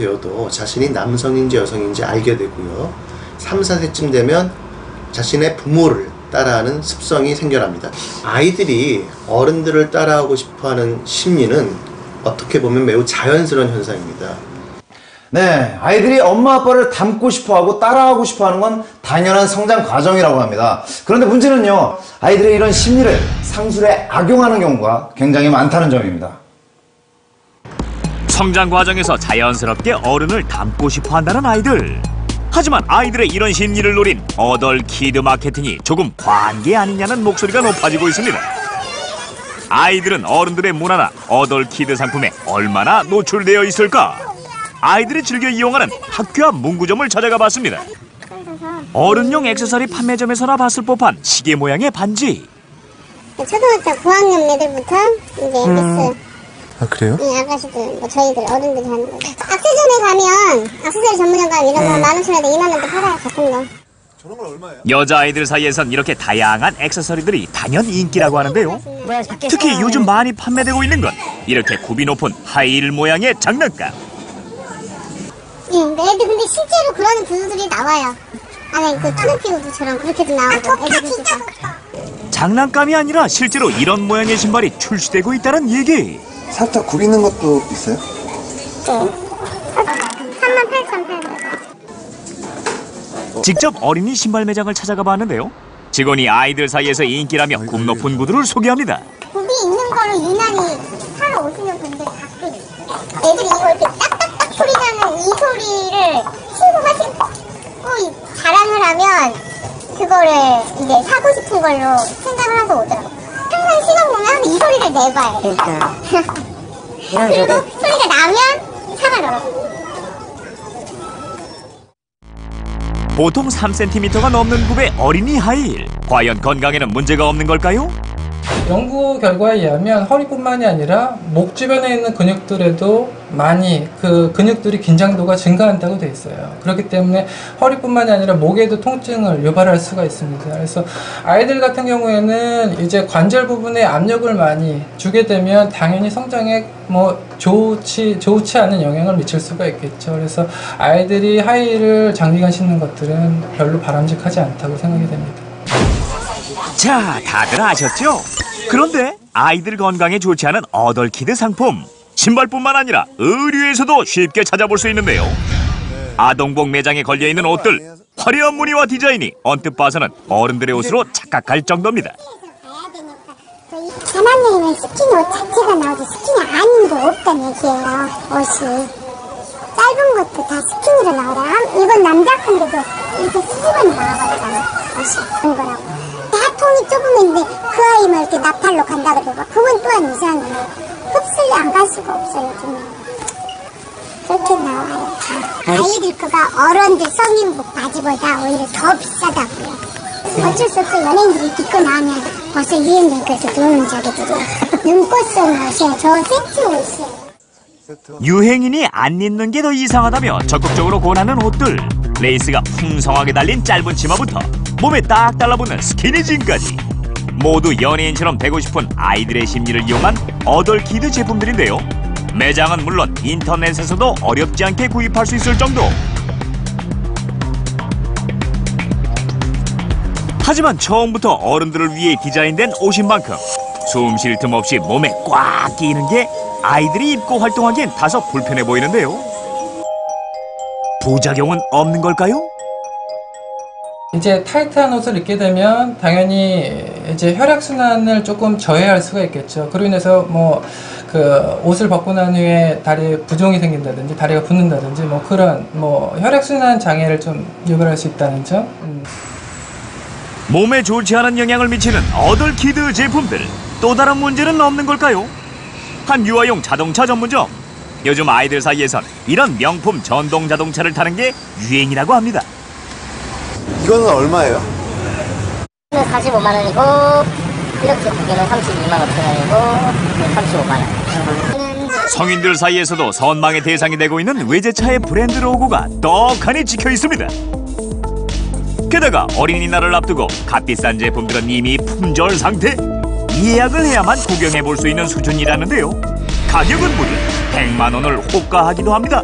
되어도 자신이 남성인지 여성인지 알게 되고요. 3, 4세쯤 되면 자신의 부모를 따라하는 습성이 생겨납니다. 아이들이 어른들을 따라하고 싶어하는 심리는 어떻게 보면 매우 자연스러운 현상입니다. 네, 아이들이 엄마 아빠를 닮고 싶어하고 따라하고 싶어하는 건 당연한 성장 과정이라고 합니다. 그런데 문제는요, 아이들의 이런 심리를 상술에 악용하는 경우가 굉장히 많다는 점입니다. 성장 과정에서 자연스럽게 어른을 닮고 싶어한다는 아이들. 하지만 아이들의 이런 심리를 노린 어덜 키드 마케팅이 조금 과한 게 아니냐는 목소리가 높아지고 있습니다. 아이들은 어른들의 문화나 어덜 키드 상품에 얼마나 노출되어 있을까? 아이들이 즐겨 이용하는 학교 앞 문구점을 찾아가 봤습니다. 어른용 액세서리 판매점에서나 봤을 법한 시계 모양의 반지. 초등학교 9학년 애들부터 이제 아, 그래요? 네, 아가씨들, 뭐 저희들 어른들이 하는 거죠. 액세서리 가면 액세서리 전문점 가면 이런 거 10,000원인데 20,000원대 팔아요, 같은 거. 저런 건 얼마예요? 여자아이들 사이에선 이렇게 다양한 액세서리들이 단연 인기라고 하는데요. 특히 요즘 많이 판매되고 있는 건 이렇게 굽이 높은 하이힐 모양의 장난감. 예, 애들 근데 실제로 그런 구두들이 나와요. 안에 그 트로피 구두처럼 그렇게도 나오고 애들 진짜. 장난감이 아니라 실제로 이런 모양의 신발이 출시되고 있다는 얘기. 살짝 굽 있는 것도 있어요? 네. 38,800원. 직접 어린이 신발 매장을 찾아가 봤는데요. 직원이 아이들 사이에서 인기라며 굽 높은 구두를 소개합니다. 굽이 있는 거를 유난히 사러 오시는 분들 가끔 애들이 이거 이렇게 딱딱딱 소리 나는 이 소리를 친구가 자랑을 하면 그거를 이제 사고 싶은 걸로 생각을 하고 오더라고요. 항상 시간 보면 이 소리를 내봐요. 그러니까. 그리고 소리가 나면 사가더라고요. 보통 3cm가 넘는 굽의 어린이 하이힐. 과연 건강에는 문제가 없는 걸까요? 연구 결과에 의하면 허리뿐만이 아니라 목 주변에 있는 근육들에도 많이 그 근육들이 긴장도가 증가한다고 돼 있어요. 그렇기 때문에 허리뿐만이 아니라 목에도 통증을 유발할 수가 있습니다. 그래서 아이들 같은 경우에는 이제 관절 부분에 압력을 많이 주게 되면 당연히 성장에 뭐 좋지 않은 영향을 미칠 수가 있겠죠. 그래서 아이들이 하이힐을 장기간 신는 것들은 별로 바람직하지 않다고 생각이 됩니다. 자, 다들 아셨죠? 그런데 아이들 건강에 좋지 않은 어덜키드 상품. 신발뿐만 아니라 의류에서도 쉽게 찾아볼 수 있는데요. 아동복 매장에 걸려있는 옷들. 화려한 무늬와 디자인이 언뜻 봐서는 어른들의 옷으로 착각할 정도입니다. 재난이면 스키니 옷 자체가 나오지 스키니 아닌 게 없다는 얘기예요. 옷이 짧은 것도 다 스키니로 나오라. 이건 남자 건데도 이렇게 수직은 나와버리잖아. 옷이 그런 거라고. 하통이 좁으면 그 아이만 이렇게 나팔로 간다 그러고 그건 또한 이상해요. 흡수를 안 갈 수가 없어요. 요즘은. 그렇게 나와요. 아이들 거가 어른들 성인복 바지보다 오히려 더 비싸다고요. 어쩔 수 없어. 연예인들이 입고 나오면 벌써 유행된 그래서 들어오는 자기들이요. 눈꽃 쏜 옷이에요. 저 세트 옷이에요. 유행인이 안 입는 게 더 이상하다며 적극적으로 권하는 옷들. 레이스가 풍성하게 달린 짧은 치마부터 몸에 딱 달라붙는 스키니진까지 모두 연예인처럼 되고 싶은 아이들의 심리를 이용한 어덜키드 제품들인데요. 매장은 물론 인터넷에서도 어렵지 않게 구입할 수 있을 정도. 하지만 처음부터 어른들을 위해 디자인된 옷인 만큼 숨 쉴 틈 없이 몸에 꽉 끼이는 게 아이들이 입고 활동하기엔 다소 불편해 보이는데요. 부작용은 없는 걸까요? 이제 타이트한 옷을 입게 되면 당연히 이제 혈액순환을 조금 저해할 수가 있겠죠. 그로 인해서 뭐 그 옷을 벗고 난 후에 다리에 부종이 생긴다든지 다리가 붓는다든지 뭐 그런 뭐 혈액순환 장애를 좀 유발할 수 있다는 점. 몸에 좋지 않은 영향을 미치는 어덜키드 제품들. 또 다른 문제는 없는 걸까요? 한 유아용 자동차 전문점. 요즘 아이들 사이에선 이런 명품 전동 자동차를 타는 게 유행이라고 합니다. 이거는 얼마예요? 45만 원이고 이렇게 두 개는 32만 5천 원이고 35만 원. 성인들 사이에서도 선망의 대상이 되고 있는 외제차의 브랜드 로고가 떡하니 찍혀 있습니다. 게다가 어린이날을 앞두고 값비싼 제품들은 이미 품절 상태. 예약을 해야만 구경해 볼 수 있는 수준이라는데요. 가격은 무려 100만 원을 호가하기도 합니다.